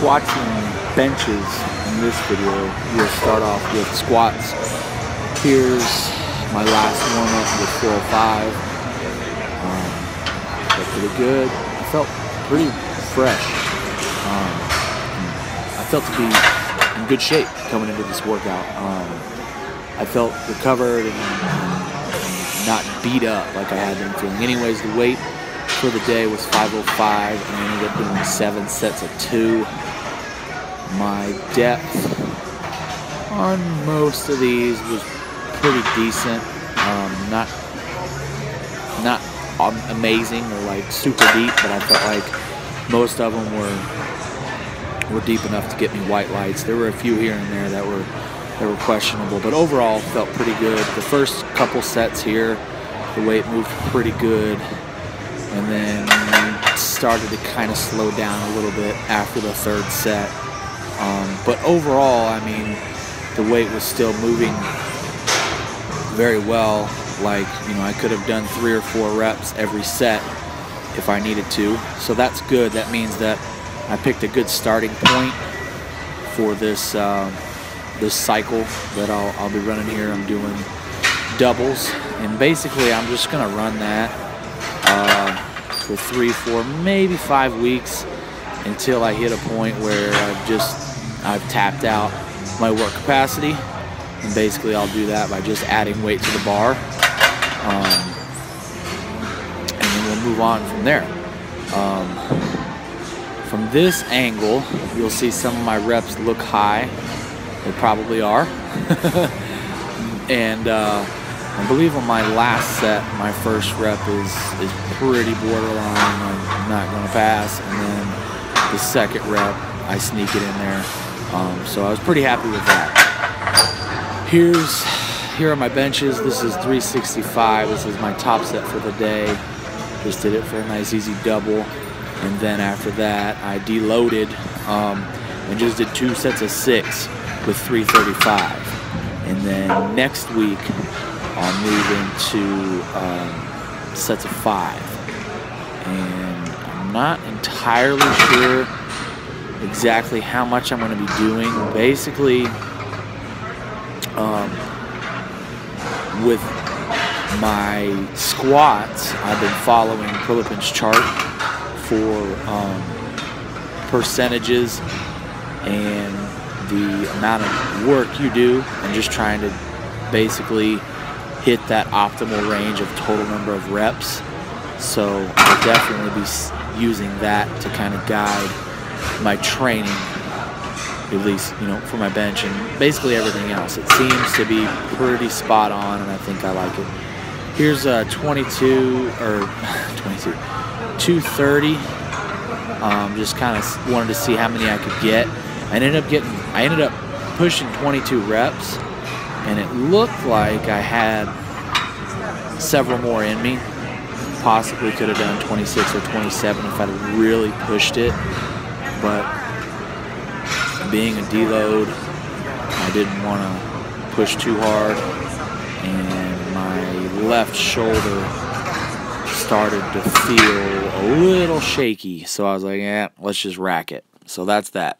squats and benches in this video, we'll start off with squats. Here's my last warm-up with 405. Felt pretty good. I felt pretty fresh. I felt to be in good shape coming into this workout. I felt recovered and not beat up like I had been feeling. Anyways, the weight for the day was 505, and I ended up doing 7 sets of 2. My depth on most of these was pretty decent. Not amazing or like super deep, but I felt like most of them were deep enough to get me white lights. There were a few here and there that were questionable, but overall felt pretty good. The first couple sets here, the weight moved pretty good, and then started to kind of slow down a little bit after the third set. But overall, I mean, the weight was still moving very well. Like, you know, I could have done 3 or 4 reps every set if I needed to. So that's good. That means that I picked a good starting point for this this cycle that I'll be running here. I'm doing doubles, and basically I'm just gonna run that for 3, 4, maybe 5 weeks until I hit a point where I've tapped out my work capacity. And basically I'll do that by just adding weight to the bar, and then we'll move on from there. From this angle, you'll see some of my reps look high. They probably are. And I believe on my last set, my first rep is pretty borderline. I'm not going to pass. And then the second rep, I sneak it in there. So I was pretty happy with that. Here are my benches. This is 365. This is my top set for the day. Just did it for a nice easy double. And then after that, I deloaded and just did 2 sets of 6 with 335. And then next week, I'll move into sets of 5. And I'm not entirely sure exactly how much I'm going to be doing. Basically, with my squats, I've been following Prilipin's chart for percentages and the amount of work you do, and just trying to basically hit that optimal range of total number of reps. So I'll definitely be using that to kind of guide my training, at least, you know, for my bench and basically everything else. It seems to be pretty spot on, and I think I like it. Here's 230. Just kind of wanted to see how many I could get. I ended up pushing 22 reps, and it looked like I had several more in me. Possibly could have done 26 or 27 if I'd really pushed it, but being a deload, I didn't want to push too hard, and my left shoulder started to feel a little shaky, so I was like, yeah, let's just rack it. So that's that.